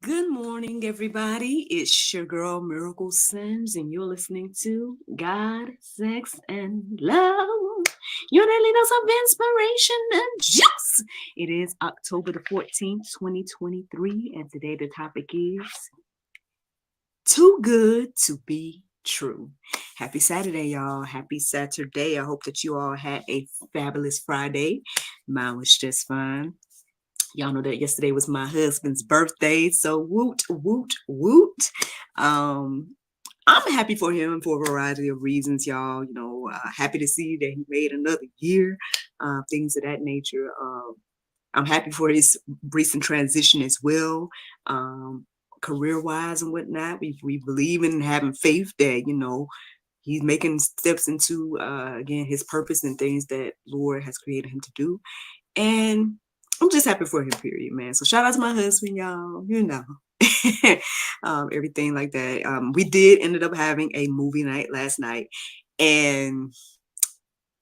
Good morning, everybody. It's your girl Miracle Sims, and you're listening to God, Sex, and Love. Your daily dose of inspiration and juice. It is October the 14th, 2023, and today the topic is Too Good to Be True. Happy Saturday, y'all. Happy Saturday. I hope that you all had a fabulous Friday. Mine was just fine. Y'all know that yesterday was my husband's birthday, so woot, woot, woot. I'm happy for him for a variety of reasons, y'all. Happy to see that he made another year, things of that nature. I'm happy for his recent transition as well, career-wise and whatnot. We believe in having faith that, he's making steps into, again, his purpose and things that Lord has created him to do. And I'm just happy for him, period, man. So shout out to my husband, y'all. Everything like that. We did ended up having a movie night last night, and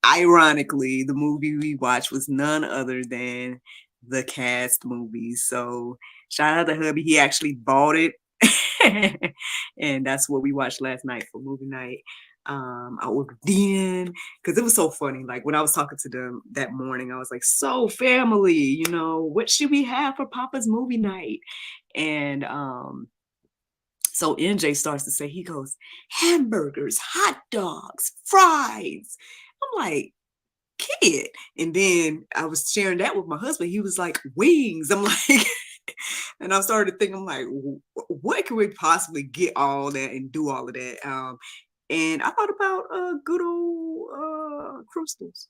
ironically, the movie we watched was none other than the Cast movie. So shout out to hubby. He actually bought it. And that's what we watched last night for movie night. I ordered in because it was so funny. Like when I was talking to them that morning, I was like, "So family, what should we have for Papa's movie night?" And so NJ starts to say, he goes, "Hamburgers, hot dogs, fries." I'm like, "Kid," and then I was sharing that with my husband. He was like, "Wings." I'm like. And I started to think, I'm like, what can we possibly get all that and do all of that? And I thought about good old crystals.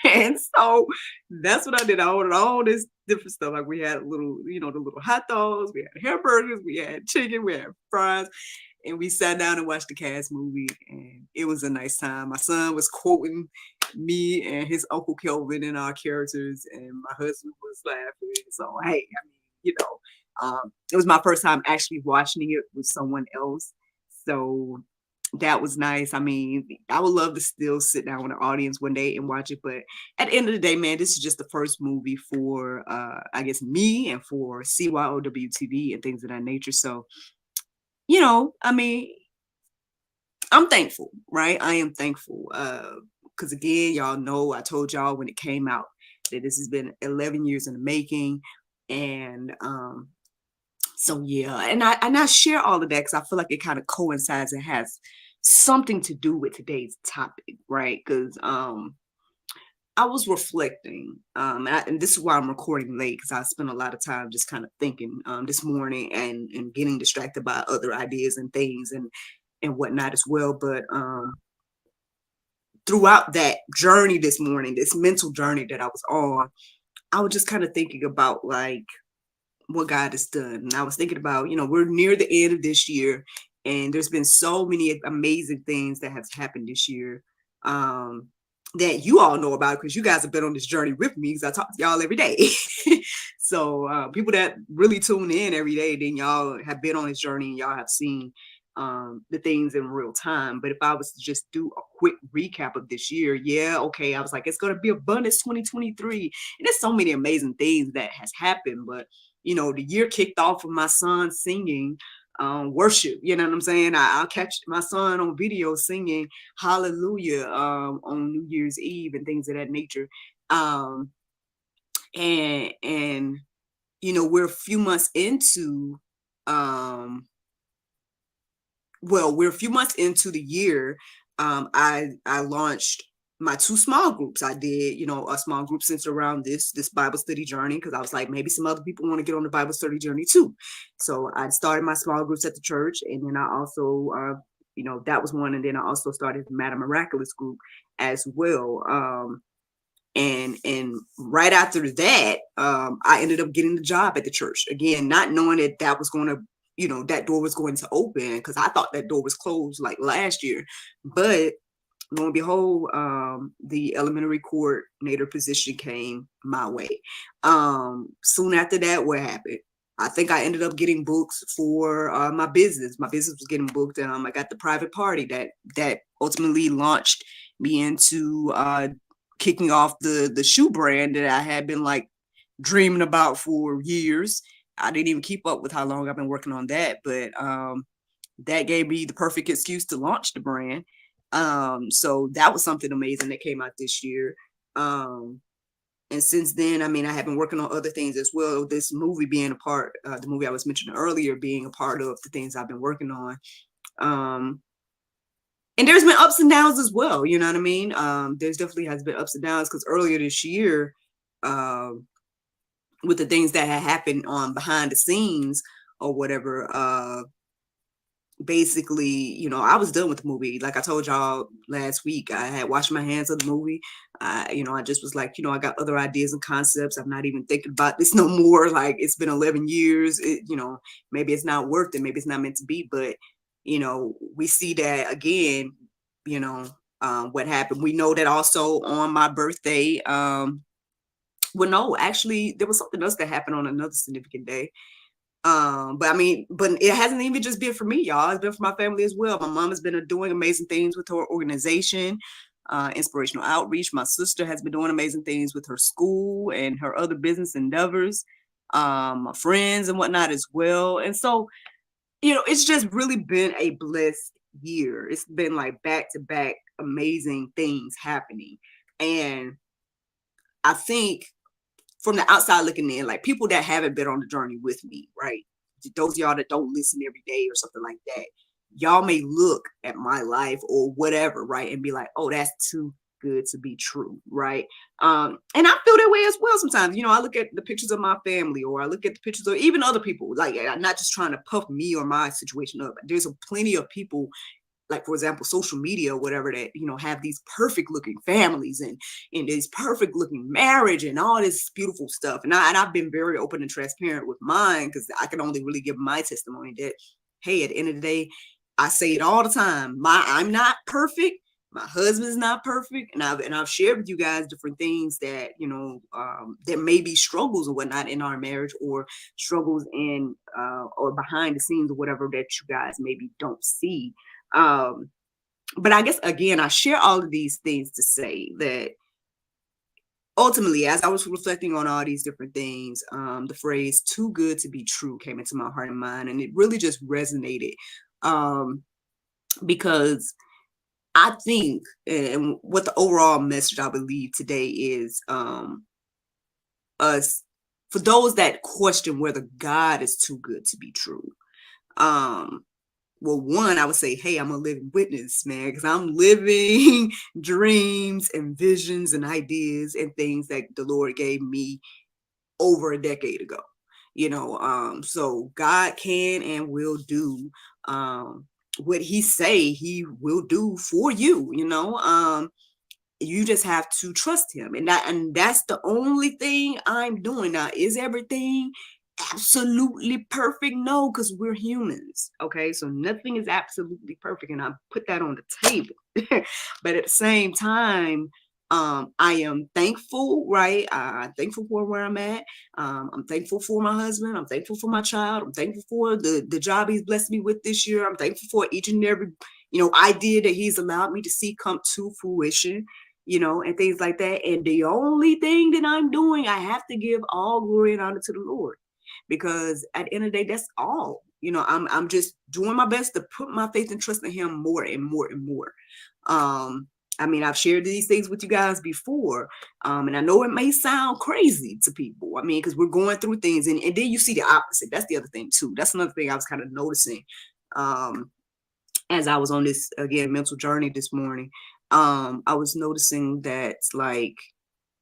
And so that's what I did. I ordered all this different stuff. Like we had little, the little hot dogs, we had hamburgers, we had chicken, we had fries. And we sat down and watched the Cast movie, and it was a nice time. My son was quoting me and his Uncle Kelvin in our characters, and my husband was laughing. So, hey, it was my first time actually watching it with someone else. So that was nice. I mean, I would love to still sit down with the audience one day and watch it. But at the end of the day, man, this is just the first movie for, I guess, me and for CYOWTV and things of that nature. So, I mean, I'm thankful, right? I am thankful. Because again, y'all know I told y'all when it came out that this has been 11 years in the making. And so yeah, and I share all of that because I feel like it kind of coincides and has something to do with today's topic, right? Because I was reflecting, and this is why I'm recording late because I spent a lot of time just kind of thinking this morning and getting distracted by other ideas and things and whatnot as well. But throughout that journey this morning, this mental journey that I was on, I was just kind of thinking about like what God has done. And I was thinking about, we're near the end of this year, and there's been so many amazing things that have happened this year that you all know about because you guys have been on this journey with me because I talk to y'all every day. So people that really tune in every day, then y'all have been on this journey and y'all have seen the things in real time. But if I was to just do a quick recap of this year, yeah, okay, I was like, it's going to be abundance 2023. And there's so many amazing things that has happened. But the year kicked off with my son singing worship. You know what I'm saying? I'll catch my son on video singing hallelujah on New Year's Eve and things of that nature. And we're a few months into we're a few months into the year. I launched my 2 small groups. I did, a small group centered around this Bible study journey because I was like, maybe some other people want to get on the Bible study journey too. So I started my small groups at the church, and then I also, that was one, and then I also started the Madam Miraculous group as well. And right after that, I ended up getting the job at the church again, not knowing that was going to, that door was going to open because I thought that door was closed like last year. But lo and behold, the elementary coordinator position came my way. Soon after that, what happened? I think I ended up getting books for my business. My business was getting booked, and I got the private party that ultimately launched me into kicking off the shoe brand that I had been like dreaming about for years. I didn't even keep up with how long I've been working on that, but that gave me the perfect excuse to launch the brand. So that was something amazing that came out this year. And since then, I mean, I have been working on other things as well. This movie being a part, the movie I was mentioning earlier, being a part of the things I've been working on. And there's been ups and downs as well. You know what I mean? There's definitely has been ups and downs because earlier this year, with the things that had happened on behind the scenes or whatever, basically, you know, I was done with the movie. Like I told y'all last week, I had washed my hands of the movie. You know, I just was like, you know, I got other ideas and concepts. I'm not even thinking about this no more. Like it's been 11 years. You know, maybe it's not worth it. Maybe it's not meant to be. But, you know, we see that again, you know, what happened. We know that also on my birthday, well, no, actually, there was something else that happened on another significant day. But I mean, but it hasn't even just been for me, y'all. It's been for my family as well. My mom has been doing amazing things with her organization, inspirational outreach. My sister has been doing amazing things with her school and her other business endeavors, my friends and whatnot as well. And so, you know, it's just really been a blessed year. It's been like back to back amazing things happening. And I think from the outside looking in, like people that haven't been on the journey with me, right? Those of y'all that don't listen every day or something like that, y'all may look at my life or whatever, right? And be like, oh, that's too good to be true, right? And I feel that way as well sometimes. You know, I look at the pictures of my family or I look at the pictures of even other people. Like, I'm not just trying to puff me or my situation up. There's plenty of people, like for example social media or whatever, that you know have these perfect looking families and this perfect looking marriage and all this beautiful stuff, and I've been very open and transparent with mine because I can only really give my testimony that, hey, at the end of the day, I say it all the time, I'm not perfect, my husband's not perfect, and I've shared with you guys different things that, you know, there may be struggles or whatnot in our marriage, or struggles in or behind the scenes or whatever that you guys maybe don't see. But I guess again, I share all of these things to say that ultimately, as I was reflecting on all these different things, the phrase "too good to be true" came into my heart and mind, and it really just resonated, because I think, and what the overall message I believe today is, us, for those that question whether God is too good to be true. Well, one, I would say, hey, I'm a living witness, man, because I'm living dreams and visions and ideas and things that the Lord gave me over a decade ago. You know, so God can and will do what He say He will do for you. You know, you just have to trust Him, and that's the only thing I'm doing now. Is everything absolutely perfect? No, because we're humans. Okay, so nothing is absolutely perfect, and I put that on the table. But at the same time, I am thankful, right? I'm thankful for where I'm at. I'm thankful for my husband. I'm thankful for my child. I'm thankful for the job He's blessed me with this year. I'm thankful for each and every, you know, idea that He's allowed me to see come to fruition, you know, and things like that. And the only thing that I'm doing, I have to give all glory and honor to the Lord, because at the end of the day, that's all. You know, I'm just doing my best to put my faith and trust in Him more and more and more. I mean, I've shared these things with you guys before, and I know it may sound crazy to people. I mean, because we're going through things, and then you see the opposite. That's the other thing too. That's another thing I was kind of noticing, as I was on this again mental journey this morning. I was noticing that, like,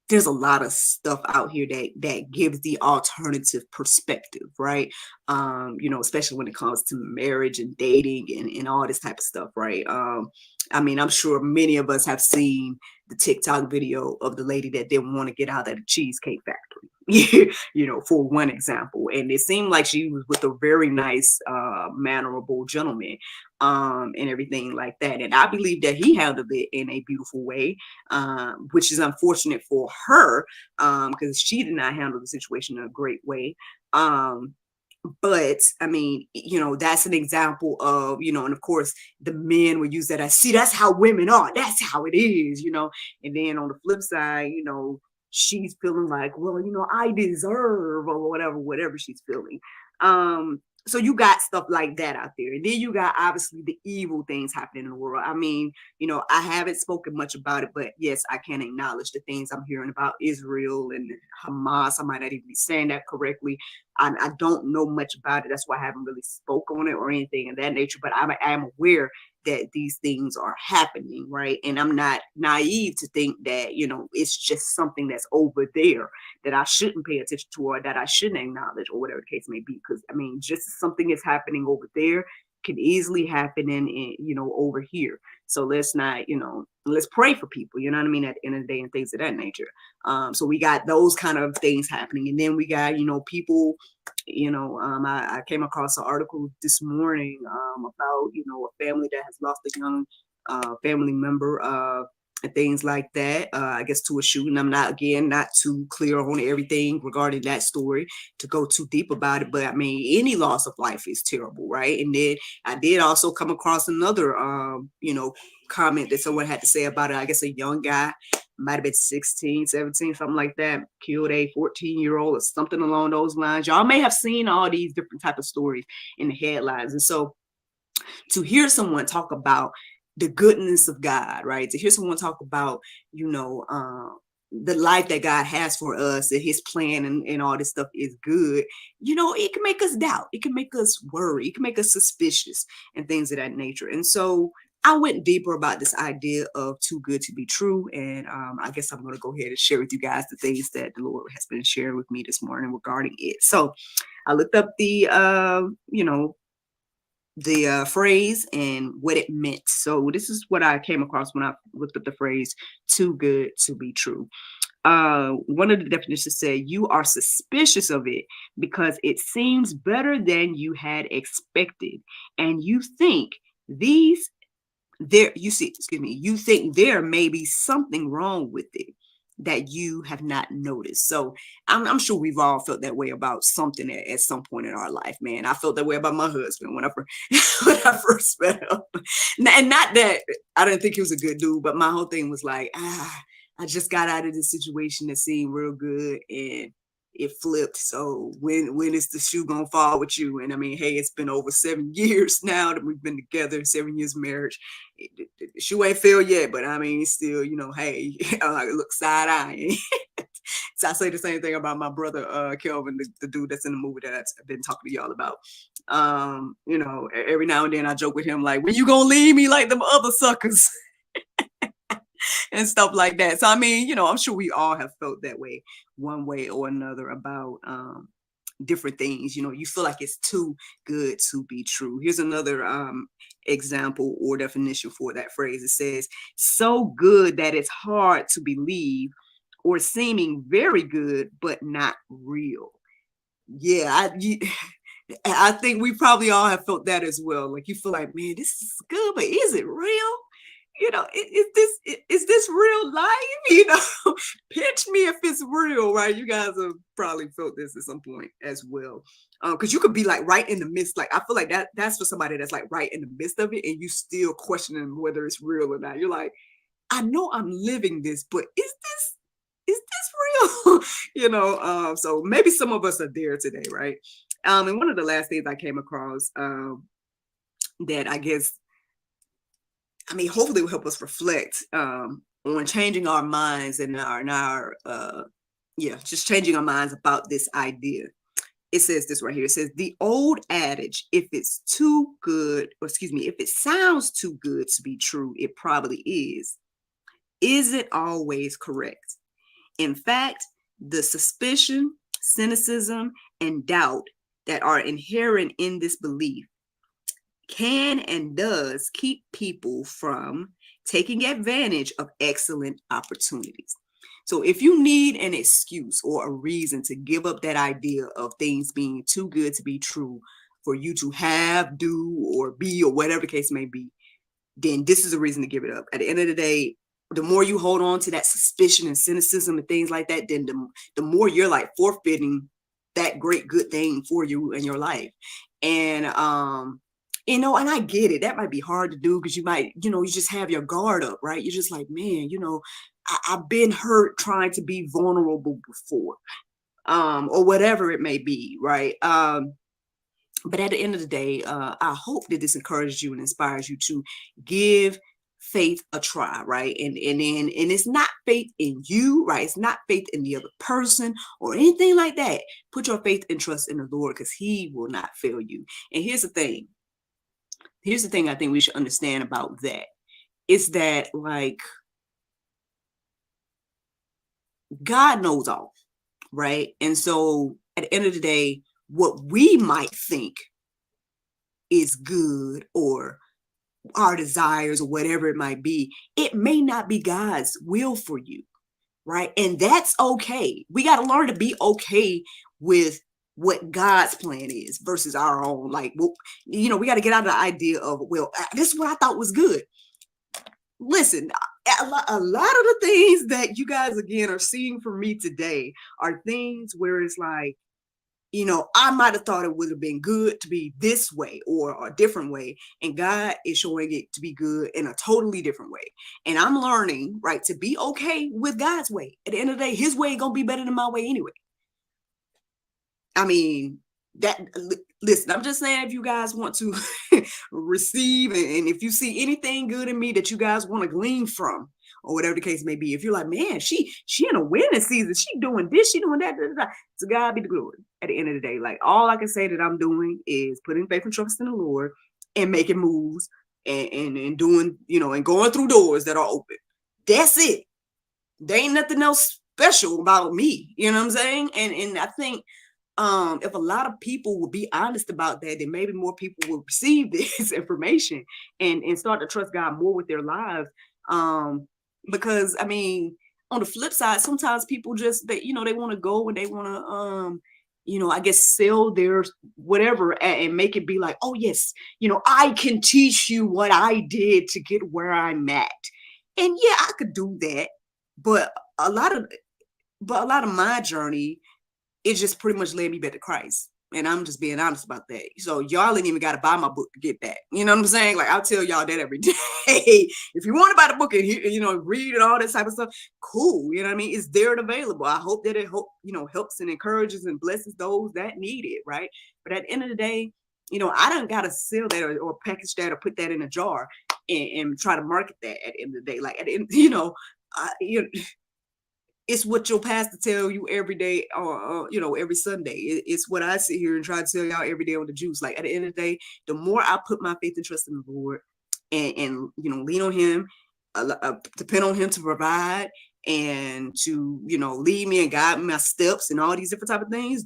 there's a lot of stuff out here that gives the alternative perspective, right? You know, especially when it comes to marriage and dating and all this type of stuff, right? I mean, I'm sure many of us have seen the TikTok video of the lady that didn't want to get out of the Cheesecake Factory, you know, for one example. And it seemed like she was with a very nice, mannerable gentleman, and everything like that. And I believe that he handled it in a beautiful way, which is unfortunate for her, because she did not handle the situation in a great way. But I mean, you know, that's an example of, you know, and of course the men would use that as, see, that's how women are, that's how it is, you know. And then on the flip side, you know, she's feeling like, well, I deserve, or whatever she's feeling. So you got stuff like that out there. And then you got obviously the evil things happening in the world. I mean, I haven't spoken much about it, but yes, I can acknowledge the things I'm hearing about Israel and Hamas. I might not even be saying that correctly. I don't know much about it. That's why I haven't really spoke on it or anything of that nature. But I am aware that these things are happening, right? And I'm not naive to think that, it's just something that's over there that I shouldn't pay attention to, or that I shouldn't acknowledge, or whatever the case may be. Because I mean, just something is happening over there can easily happen over here. So let's not, let's pray for people, you know what I mean, at the end of the day, and things of that nature. So we got those kind of things happening. And then we got, people, I came across an article this morning about, a family that has lost a young family member, and things like that, I guess, to a shooting. I'm not too clear on everything regarding that story to go too deep about it, but I mean, any loss of life is terrible, right? And then I did also come across another, comment that someone had to say about it. I guess a young guy, might have been 16, 17, something like that, killed a 14-year-old or something along those lines. Y'all may have seen all these different type of stories in the headlines. And so to hear someone talk about the goodness of God, right? To hear someone talk about, the life that God has for us and his plan and all this stuff is good, it can make us doubt. It can make us worry. It can make us suspicious and things of that nature. And so I went deeper about this idea of too good to be true. And I guess I'm going to go ahead and share with you guys the things that the Lord has been sharing with me this morning regarding it. So I looked up the phrase and what it meant. So this is what I came across when I looked up the phrase too good to be true. One of the definitions said, you are suspicious of it because it seems better than you had expected. And you think you think there may be something wrong with it that you have not noticed. So I'm sure we've all felt that way about something at some point in our life, man. I felt that way about my husband when I first met him. And not that I didn't think he was a good dude, but my whole thing was like, I just got out of this situation that seemed real good and it flipped. So when is the shoe gonna fall with you? And I mean, hey, it's been over 7 years now that we've been together, 7 years marriage. The shoe ain't fell yet, but I mean, still, hey, look side eye. So I say the same thing about my brother, Kelvin, the dude that's in the movie that I've been talking to y'all about. Every now and then I joke with him like, when you gonna leave me like them other suckers? And stuff like that. So I mean, I'm sure we all have felt that way one way or another about different things. You feel like it's too good to be true. Here's another example or definition for that phrase. It says, so good that it's hard to believe, or seeming very good but not real. Yeah, I think we probably all have felt that as well. Like you feel like, man, this is good, but is it real? Is this real life? Pinch me if it's real, right? You guys have probably felt this at some point as well. Because you could be like right in the midst. Like I feel like that's for somebody that's like right in the midst of it, and you still questioning whether it's real or not. You're like, I know I'm living this, but is this real? So maybe some of us are there today, right? And one of the last things I came across that I guess, hopefully will help us reflect on changing our minds and just changing our minds about this idea. It says this right here. It says, the old adage, if it sounds too good to be true, it probably is. Isn't always correct. In fact, the suspicion, cynicism, and doubt that are inherent in this belief can and does keep people from taking advantage of excellent opportunities. So if you need an excuse or a reason to give up that idea of things being too good to be true for you to have, do, or be, or whatever the case may be, then this is a reason to give it up. At the end of the day, the more you hold on to that suspicion and cynicism and things like that, then the more you're like forfeiting that great good thing for you in your life. And and I get it. That might be hard to do because you might, you just have your guard up, right? You're just like, man, I've been hurt trying to be vulnerable before, or whatever it may be, right? But at the end of the day, I hope that this encourages you and inspires you to give faith a try, right? And it's not faith in you, right? It's not faith in the other person or anything like that. Put your faith and trust in the Lord, because He will not fail you. And here's the thing. Here's the thing I think we should understand about that. It's that, like, God knows all, right? And so at the end of the day, what we might think is good, or our desires, or whatever it might be, it may not be God's will for you, right? And that's okay. We got to learn to be okay with what God's plan is versus our own. Like, well, we got to get out of the idea of, well, this is what I thought was good. Listen, a lot of the things that you guys, again, are seeing from me today are things where it's like, I might have thought it would have been good to be this way or a different way. And God is showing it to be good in a totally different way. And I'm learning, right, to be okay with God's way. At the end of the day, His way going to be better than my way anyway. I mean, listen, I'm just saying, if you guys want to receive, and if you see anything good in me that you guys want to glean from, or whatever the case may be, if you're like, man, she in a winning season, she doing this, she doing that, to God be the glory. At the end of the day, like, all I can say that I'm doing is putting faith and trust in the Lord and making moves and doing, and going through doors that are open. That's it. There ain't nothing else special about me. You know what I'm saying? And I think if a lot of people would be honest about that, then maybe more people will receive this information and start to trust God more with their lives. Because I mean, on the flip side, sometimes people just they want to go and they want to I guess sell their whatever and make it be like, oh yes, I can teach you what I did to get where I'm at. And yeah, I could do that, but a lot of my journey, it just pretty much led me back to Christ. And I'm just being honest about that. So y'all ain't even got to buy my book to get that. You know what I'm saying? Like, I'll tell y'all that every day. If you want to buy the book and read and all that type of stuff, cool. You know what I mean? It's there and available. I hope that it helps and encourages and blesses those that need it, right? But at the end of the day, I don't got to sell that or package that or put that in a jar and try to market that at the end of the day. Like, at the end, it's what your pastor tell you every day, or every Sunday. It's what I sit here and try to tell y'all every day on the juice. Like, at the end of the day, the more I put my faith and trust in the Lord and lean on Him, depend on Him to provide and to lead me and guide my steps and all these different type of things,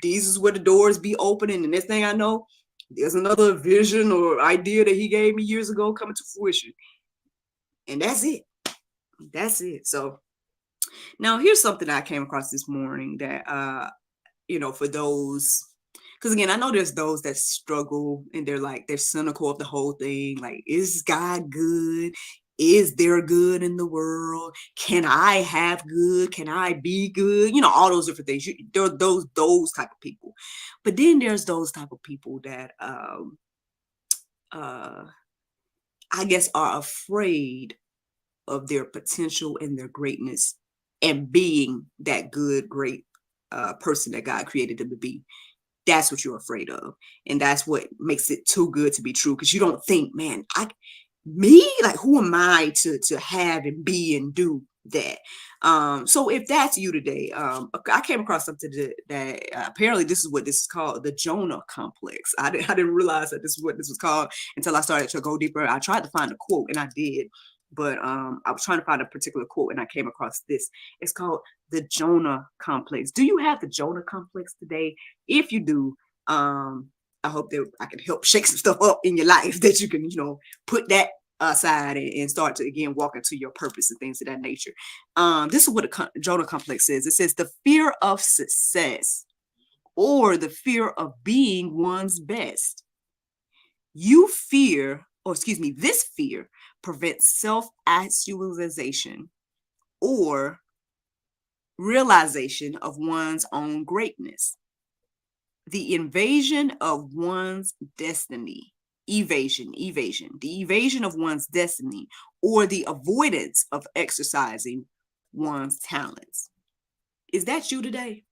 these is where the doors be opening. And next thing I know, there's another vision or idea that He gave me years ago coming to fruition. And that's it. So now, here's something I came across this morning that, for those, because again, I know there's those that struggle and they're cynical of the whole thing. Like, is God good? Is there good in the world? Can I have good? Can I be good? All those different things. There are those type of people. But then there's those type of people that, I guess, are afraid of their potential and their greatness and being that good, great person that God created them to be. That's what you're afraid of. And that's what makes it too good to be true. Because you don't think, man, like, who am I to have and be and do that? So if that's you today, I came across something that apparently this is what this is called, the Jonah complex. I didn't realize that this is what this was called until I started to go deeper. I tried to find a quote, and I did. But I was trying to find a particular quote, and I came across this. It's called the Jonah complex. Do you have the Jonah complex today? If you do, I hope that I can help shake some stuff up in your life, that you can, put that aside and start to, again, walk into your purpose and things of that nature. This is what the Jonah complex says. It says, the fear of success or the fear of being one's best. This fear prevents self-actualization or realization of one's own greatness. The invasion of one's destiny, the evasion of one's destiny or the avoidance of exercising one's talents. Is that you today?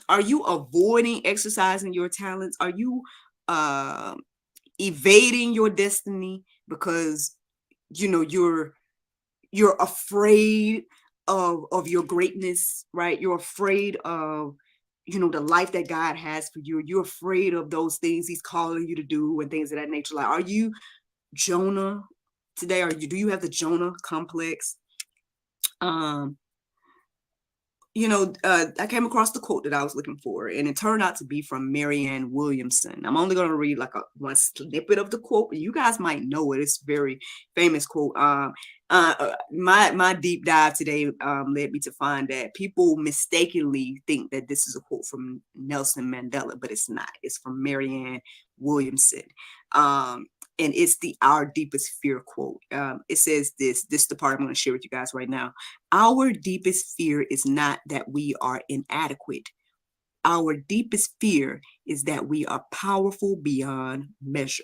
Are you avoiding exercising your talents? Are you uh, evading your destiny because you're afraid of your greatness, right? You're afraid of the life that God has for you. You're afraid of those things He's calling you to do and things of that nature. Like, are you Jonah today? Do you have the Jonah complex? Um, I came across the quote that I was looking for, and it turned out to be from Marianne Williamson. I'm only going to read like one snippet of the quote, and you guys might know it. It's a very famous quote. My deep dive today led me to find that people mistakenly think that this is a quote from Nelson Mandela, but it's not. It's from Marianne Williamson. And it's the "Our Deepest Fear" quote. It says this is the part I'm going to share with you guys right now. Our deepest fear is not that we are inadequate. Our deepest fear is that we are powerful beyond measure.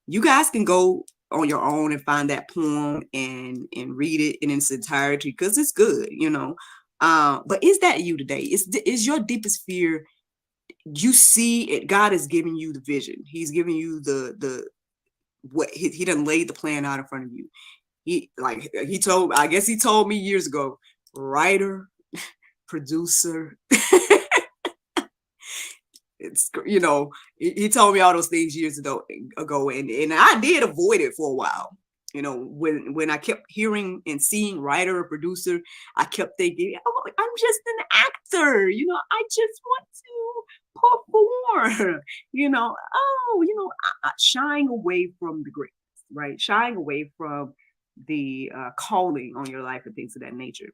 You guys can go on your own and find that poem and read it in its entirety because it's good, But is that you today? Is your deepest fear? You see it. God is giving you the vision. He's giving you what he done laid the plan out in front of you. He told me years ago, writer, producer. It's he told me all those things years ago, and I did avoid it for a while. When I kept hearing and seeing writer or producer, I kept thinking, oh, I'm just an actor. I just want to perform. Shying away from the greatness, right? Shying away from the calling on your life and things of that nature.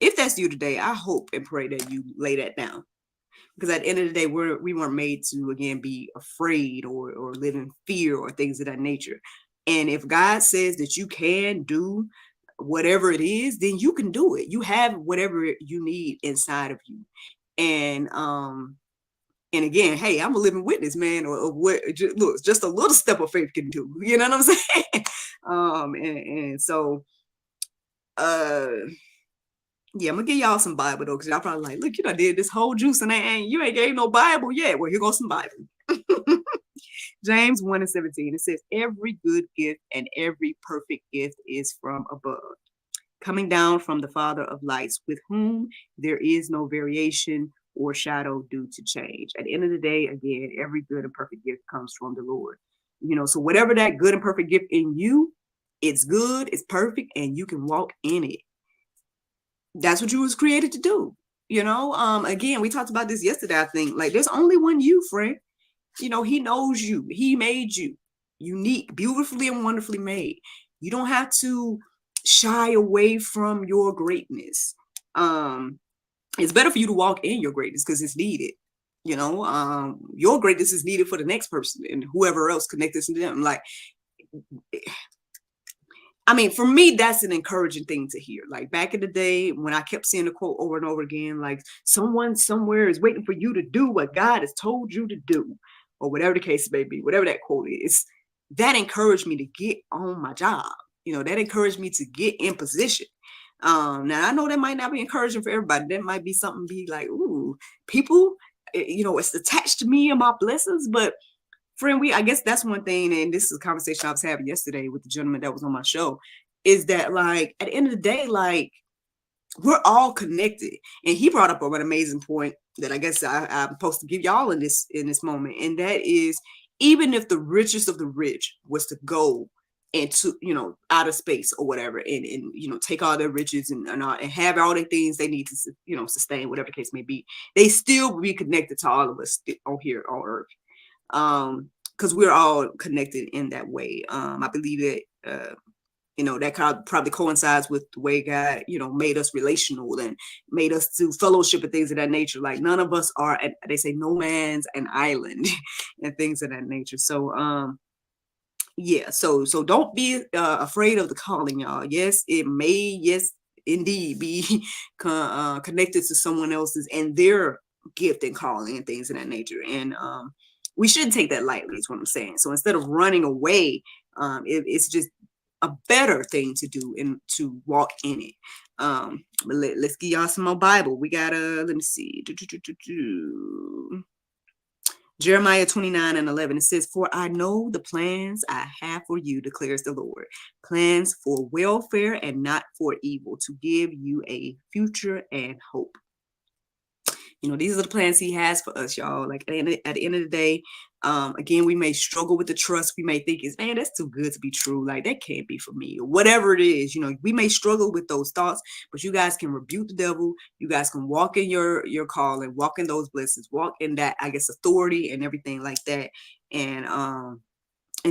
If that's you today, I hope and pray that you lay that down. Because at the end of the day, we weren't made to, again, be afraid or live in fear or things of that nature. And if God says that you can do whatever it is, then you can do it. You have whatever you need inside of you. And again, hey, I'm a living witness, man, of what just a little step of faith can do. You know what I'm saying? And so, yeah, I'm gonna give y'all some Bible though, because y'all probably like, look, I did this whole juice and you ain't gave no Bible yet. Well, here goes some Bible. James 1:17. It says, every good gift and every perfect gift is from above, coming down from the Father of lights, with whom there is no variation or shadow due to change. At the end of the day, again, every good and perfect gift comes from the Lord. So whatever that good and perfect gift in you, it's good, it's perfect, and you can walk in it. That's what you was created to do. Again, we talked about this yesterday, I think. Like, there's only one you, friend. He knows you. He made you unique, beautifully and wonderfully made. You don't have to shy away from your greatness. It's better for you to walk in your greatness because it's needed. Your greatness is needed for the next person and whoever else connected to them. Like, for me, that's an encouraging thing to hear. Like, back in the day when I kept seeing the quote over and over again, like, someone somewhere is waiting for you to do what God has told you to do, or whatever the case may be, whatever that quote is, that encouraged me to get on my job. That encouraged me to get in position. Now, I know that might not be encouraging for everybody. That might be something be like, ooh, people, it's attached to me and my blessings. But friend, I guess that's one thing, and this is a conversation I was having yesterday with the gentleman that was on my show, is that, like, at the end of the day, like, we're all connected. And he brought up an amazing point that I guess I'm supposed to give y'all in this moment, and that is, even if the richest of the rich was to go into outer space or whatever, and take all their riches and have all the things they need to sustain whatever the case may be, they still will be connected to all of us on here on Earth. Because we're all connected in that way. I believe that that probably coincides with the way God made us relational and made us to fellowship and things of that nature. Like, none of us are, they say, no man's an island and things of that nature. So yeah, so don't be afraid of the calling, y'all. Yes, it may, yes, indeed, be connected to someone else's and their gift and calling and things of that nature. And we shouldn't take that lightly is what I'm saying. So instead of running away, it's just a better thing to do and to walk in it. But let's give y'all some more Bible. We got let me see. Jeremiah 29:11. It says, "For I know the plans I have for you, declares the Lord, plans for welfare and not for evil, to give you a future and hope." You know, these are the plans he has for us, y'all. Like at the end of the day, again, we may struggle with the trust. We may think, man, that's too good to be true. Like that can't be for me, or whatever it is. You know, we may struggle with those thoughts, but you guys can rebuke the devil. You guys can walk in your calling, walk in those blessings, walk in that, I guess, authority and everything like that. And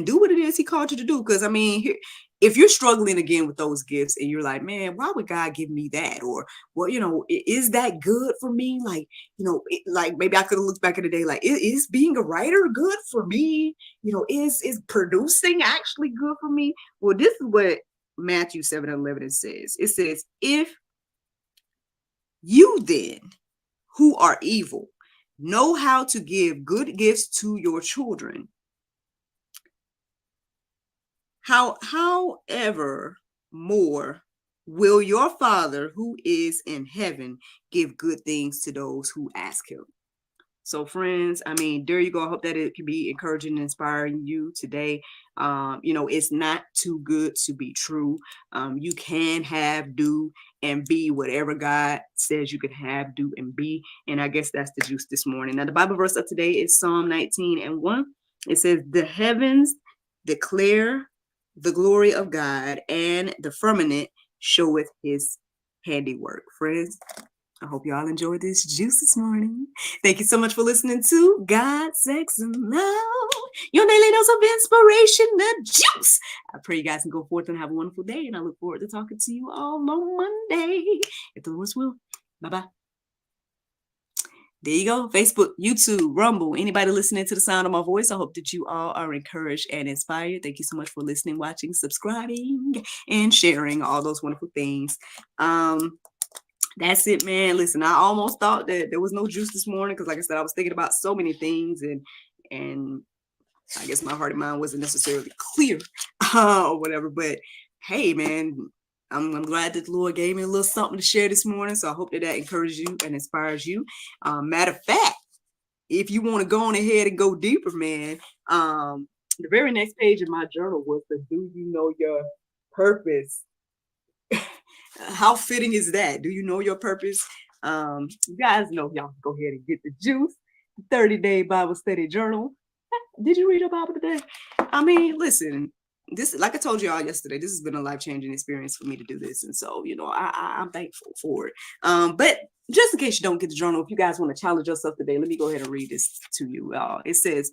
do what it is he called you to do. Because I mean, if you're struggling again with those gifts and you're like, man, why would God give me that? Or, well, you know, is that good for me? Like, you know, like maybe I could have looked back in the day, like, is being a writer good for me? You know, is producing actually good for me? Well, this is what Matthew 7:11 says. It says, "If you then, who are evil, know how to give good gifts to your children, however more will your Father who is in heaven give good things to those who ask him." So friends, I mean, there you go. I hope that it can be encouraging and inspiring you today. You know, it's not too good to be true. You can have, do, and be whatever God says you can have, do, and be. And I guess that's the juice this morning. Now, the Bible verse of today is Psalm 19:1. It says, "The heavens declare the glory of God, and the firmament showeth his handiwork." Friends, I hope y'all enjoyed this juice this morning. Thank you so much for listening to God, Sex, and Love, your daily dose of inspiration, the juice. I pray you guys can go forth and have a wonderful day, and I look forward to talking to you all on Monday, if the Lord's will. Bye-bye. There you go. Facebook, YouTube, Rumble, anybody listening to the sound of my voice, I hope that you all are encouraged and inspired. Thank you so much for listening, watching, subscribing, and sharing all those wonderful things. That's it, man. Listen, I almost thought that there was no juice this morning because, like I said, I was thinking about so many things, and I guess my heart and mind wasn't necessarily clear or whatever. But hey, man, I'm glad that the Lord gave me a little something to share this morning. So I hope that encourages you and inspires you. Matter of fact, if you want to go on ahead and go deeper, man, the very next page of my journal was the "Do you know your purpose?" How fitting is that? Do you know your purpose? You guys know, y'all can go ahead and get the juice. 30-day Bible study journal. Did you read your Bible today? I mean, listen, this, like I told you all yesterday, this has been a life-changing experience for me to do this. And so, you know, I'm thankful for it. But just in case you don't get the journal, if you guys want to challenge yourself today, let me go ahead and read this to you. It says,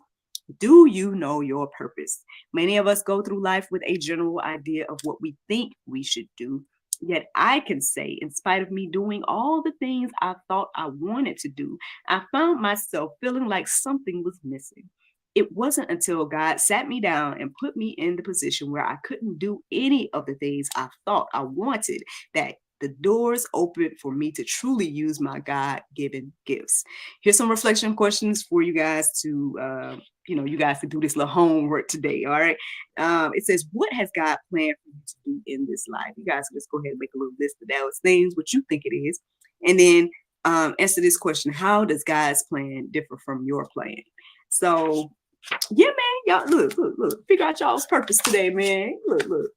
"Do you know your purpose?" Many of us go through life with a general idea of what we think we should do. Yet I can say, in spite of me doing all the things I thought I wanted to do, I found myself feeling like something was missing. It wasn't until God sat me down and put me in the position where I couldn't do any of the things I thought I wanted that the doors opened for me to truly use my God-given gifts. Here's some reflection questions for you guys to, you guys to do this little homework today. All right. It says, what has God planned for you to do in this life? You guys can just go ahead and make a little list of those things, what you think it is. And then answer this question: how does God's plan differ from your plan? So, yeah, man, y'all look, figure out y'all's purpose today, man. Look.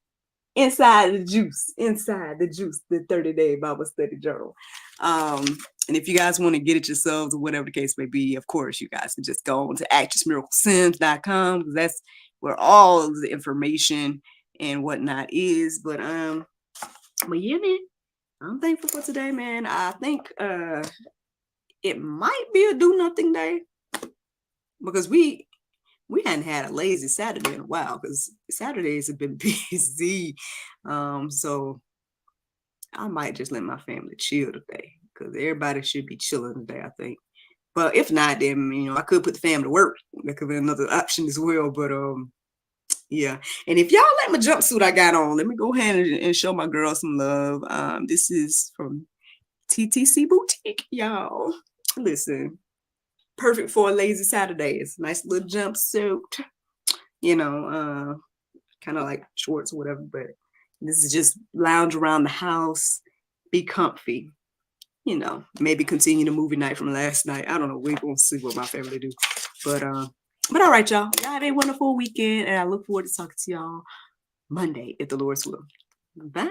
Inside the juice, the 30-day Bible study journal. And if you guys want to get it yourselves or whatever the case may be, of course, you guys can just go on to actressmiraclesims.com because that's where all the information and whatnot is. But yeah, man, I'm thankful for today, man. I think it might be a do nothing day because we hadn't had a lazy Saturday in a while because Saturdays have been busy. So I might just let my family chill today because everybody should be chilling today, I think. But if not, then, you know, I could put the family to work. That could be another option as well. But yeah. And if y'all like my jumpsuit I got on, let me go ahead and show my girl some love. This is from TTC Boutique, y'all. Listen. perfect for a lazy Saturday. It's a nice little jumpsuit, you know, kind of like shorts or whatever, but this is just lounge around the house, be comfy, you know, maybe continue the movie night from last night. I don't know. We're going to see what my family do. But all right, y'all. Y'all have a wonderful weekend, and I look forward to talking to y'all Monday, if the Lord's will. Bye.